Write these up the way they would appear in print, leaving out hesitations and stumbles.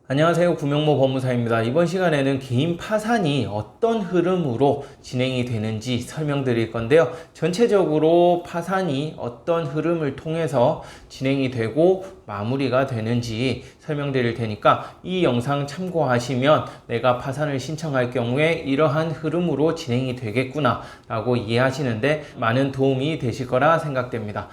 안녕하세요. 구명모 법무사입니다. 이번 시간에는 개인 파산이 어떤 흐름으로 진행이 되는지 설명드릴 건데요. 전체적으로 파산이 어떤 흐름을 통해서 진행이 되고 마무리가 되는지 설명드릴 테니까 이 영상 참고하시면 내가 파산을 신청할 경우에 이러한 흐름으로 진행이 되겠구나 라고 이해하시는데 많은 도움이 되실 거라 생각됩니다.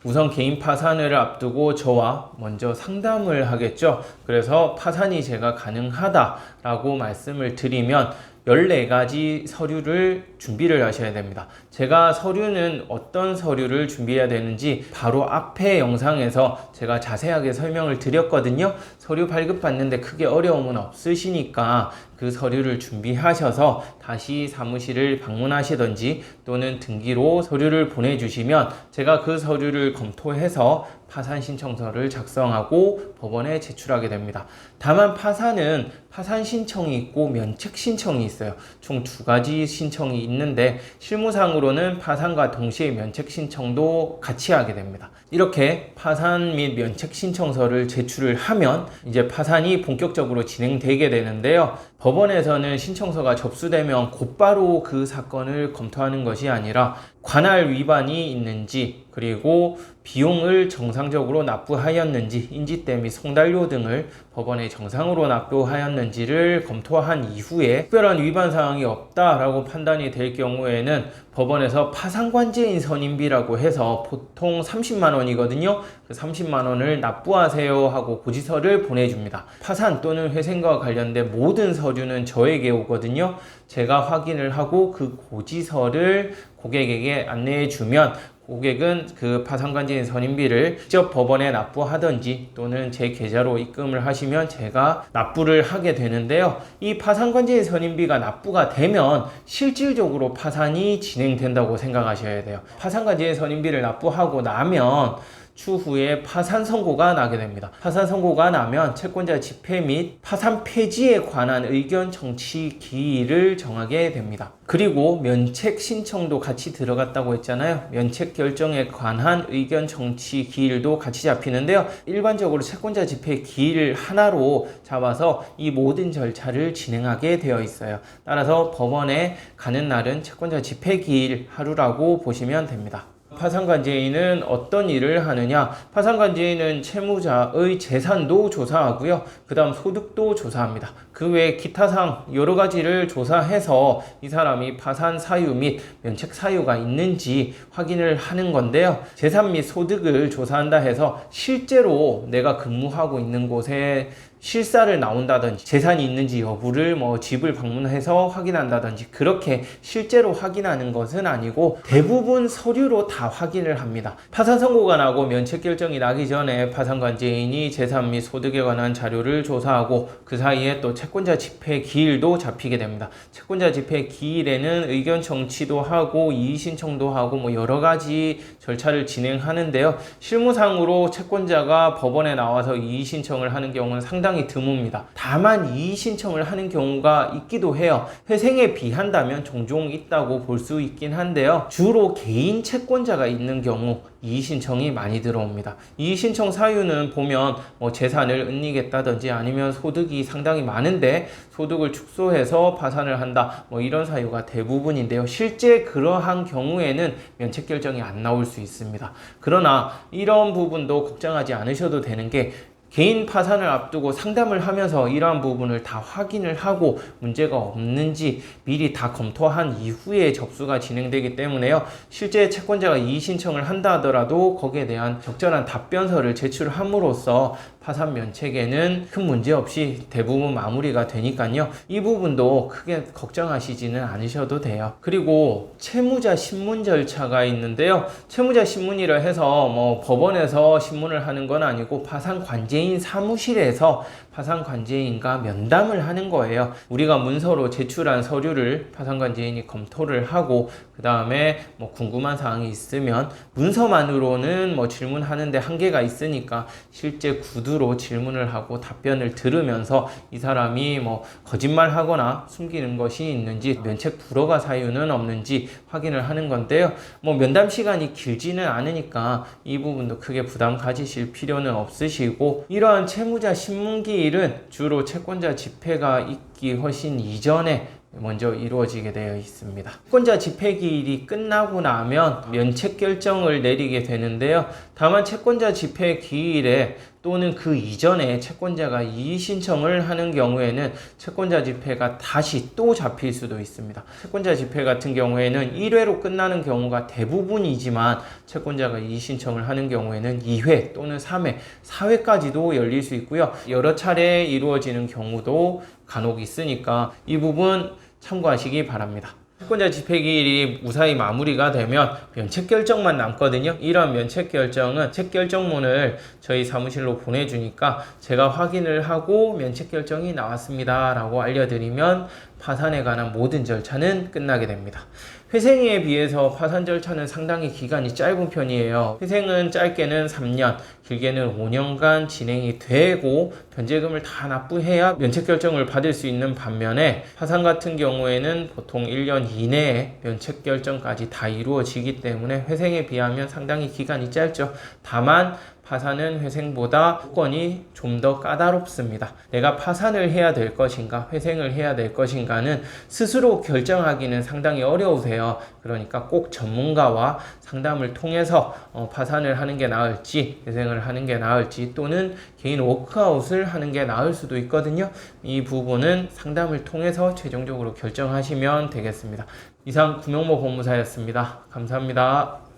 우선 개인 파산을 앞두고 저와 먼저 상담을 하겠죠. 그래서 파산이 제가 가능하다라고 말씀을 드리면 14가지 서류를 준비를 하셔야 됩니다. 제가 서류는 어떤 서류를 준비해야 되는지 바로 앞에 영상에서 제가 자세하게 설명을 드렸거든요. 서류 발급받는데 크게 어려움은 없으시니까 그 서류를 준비하셔서 다시 사무실을 방문하시던지 또는 등기로 서류를 보내주시면 제가 그 서류를 검토해서 파산 신청서를 작성하고 법원에 제출하게 됩니다. 다만 파산은 파산 신청이 있고 면책 신청이 있어요. 총 2가지 신청이 있는데 실무상으로는 파산과 동시에 면책 신청도 같이 하게 됩니다. 이렇게 파산 및 면책 신청서를 제출을 하면 이제 파산이 본격적으로 진행되게 되는데요. 법원에서는 신청서가 접수되면 곧바로 그 사건을 검토하는 것이 아니라 관할 위반이 있는지 그리고 비용을 정상적으로 납부하였는지 인지대 및 송달료 등을 법원에 정상으로 납부하였는지를 검토한 이후에 특별한 위반 사항이 없다라고 판단이 될 경우에는 법원에서 파산관제인 선임비라고 해서 보통 30만 원이거든요. 그 30만 원을 납부하세요 하고 고지서를 보내줍니다. 파산 또는 회생과 관련된 모든 서류는 저에게 오거든요. 제가 확인을 하고 그 고지서를 고객에게 안내해 주면 고객은 그 파산관제인 선임비를 직접 법원에 납부하든지 또는 제 계좌로 입금을 하시면 제가 납부를 하게 되는데요. 이 파산관제인 선임비가 납부가 되면 실질적으로 파산이 진행된다고 생각하셔야 돼요. 파산관제인 선임비를 납부하고 나면 추후에 파산 선고가 나게 됩니다. 파산 선고가 나면 채권자 집행 및 파산 폐지에 관한 의견 청취 기일을 정하게 됩니다. 그리고 면책 신청도 같이 들어갔다고 했잖아요. 면책 결정에 관한 의견 청취 기일도 같이 잡히는데요. 일반적으로 채권자 집행 기일 하나로 잡아서 이 모든 절차를 진행하게 되어 있어요. 따라서 법원에 가는 날은 채권자 집행 기일 하루라고 보시면 됩니다. 파산관제인은 어떤 일을 하느냐? 파산관제인은 채무자의 재산도 조사하고요. 그 다음 소득도 조사합니다. 그 외에 기타상 여러 가지를 조사해서 이 사람이 파산 사유 및 면책 사유가 있는지 확인을 하는 건데요. 재산 및 소득을 조사한다 해서 실제로 내가 근무하고 있는 곳에 실사를 나온다든지 재산이 있는지 여부를 집을 방문해서 확인한다든지 그렇게 실제로 확인하는 것은 아니고 대부분 서류로 다 확인을 합니다. 파산 선고가 나고 면책 결정이 나기 전에 파산관제인이 재산 및 소득에 관한 자료를 조사하고 그 사이에 또 채권자 집행 기일도 잡히게 됩니다. 채권자 집행 기일에는 의견 청취도 하고 이의 신청도 하고 여러 가지 절차를 진행하는데요. 실무상으로 채권자가 법원에 나와서 이의 신청을 하는 경우는 상당히 드뭅니다. 다만 이의 신청을 하는 경우가 있기도 해요. 회생에 비한다면 종종 있다고 볼 수 있긴 한데요. 주로 개인 채권자가 있는 경우 이의 신청이 많이 들어옵니다. 이의 신청 사유는 보면 재산을 은닉했다든지 아니면 소득이 상당히 많은데 소득을 축소해서 파산을 한다 이런 사유가 대부분인데요. 실제 그러한 경우에는 면책 결정이 안 나올 수 있습니다. 그러나 이런 부분도 걱정하지 않으셔도 되는 게 개인 파산을 앞두고 상담을 하면서 이러한 부분을 다 확인을 하고 문제가 없는지 미리 다 검토한 이후에 접수가 진행되기 때문에요. 실제 채권자가 이의 신청을 한다 하더라도 거기에 대한 적절한 답변서를 제출함으로써 파산 면책에는 큰 문제 없이 대부분 마무리가 되니까요. 이 부분도 크게 걱정하시지는 않으셔도 돼요. 그리고 채무자 신문 절차가 있는데요. 채무자 신문이라 해서 법원에서 신문을 하는 건 아니고 파산 관제인 관제인 사무실에서 파산관제인과 면담을 하는 거예요. 우리가 문서로 제출한 서류를 파산관제인이 검토를 하고 그 다음에 뭐 궁금한 사항이 있으면 문서만으로는 뭐 질문하는데 한계가 있으니까 실제 구두로 질문을 하고 답변을 들으면서 이 사람이 뭐 거짓말하거나 숨기는 것이 있는지 면책 불허가 사유는 없는지 확인을 하는 건데요. 뭐 면담 시간이 길지는 않으니까 이 부분도 크게 부담 가지실 필요는 없으시고, 이러한 채무자 신문기일은 주로 채권자 집회가 있기 훨씬 이전에 먼저 이루어지게 되어 있습니다. 채권자 집회기일이 끝나고 나면 면책 결정을 내리게 되는데요. 다만 채권자 집회기일에 또는 그 이전에 채권자가 이의 신청을 하는 경우에는 채권자 집회가 다시 또 잡힐 수도 있습니다. 채권자 집회 같은 경우에는 1회로 끝나는 경우가 대부분이지만 채권자가 이의 신청을 하는 경우에는 2회 또는 3회, 4회까지도 열릴 수 있고요. 여러 차례 이루어지는 경우도 간혹 있으니까 이 부분 참고하시기 바랍니다. 채권자 집회기일이 무사히 마무리가 되면 면책결정만 남거든요. 이런 면책결정은 책결정문을 저희 사무실로 보내주니까 제가 확인을 하고 면책결정이 나왔습니다 라고 알려드리면 파산에 관한 모든 절차는 끝나게 됩니다. 회생에 비해서 파산 절차는 상당히 기간이 짧은 편이에요. 회생은 짧게는 3년, 길게는 5년간 진행이 되고 변제금을 다 납부해야 면책결정을 받을 수 있는 반면에 파산 같은 경우에는 보통 1년 이내에 면책결정까지 다 이루어지기 때문에 회생에 비하면 상당히 기간이 짧죠. 다만 파산은 회생보다 조건이 좀 더 까다롭습니다. 내가 파산을 해야 될 것인가 회생을 해야 될 것인가는 스스로 결정하기는 상당히 어려우세요. 그러니까 꼭 전문가와 상담을 통해서 파산을 하는 게 나을지 회생을 하는 게 나을지 또는 개인 워크아웃을 하는 게 나을 수도 있거든요. 이 부분은 상담을 통해서 최종적으로 결정하시면 되겠습니다. 이상 구명모 법무사였습니다. 감사합니다.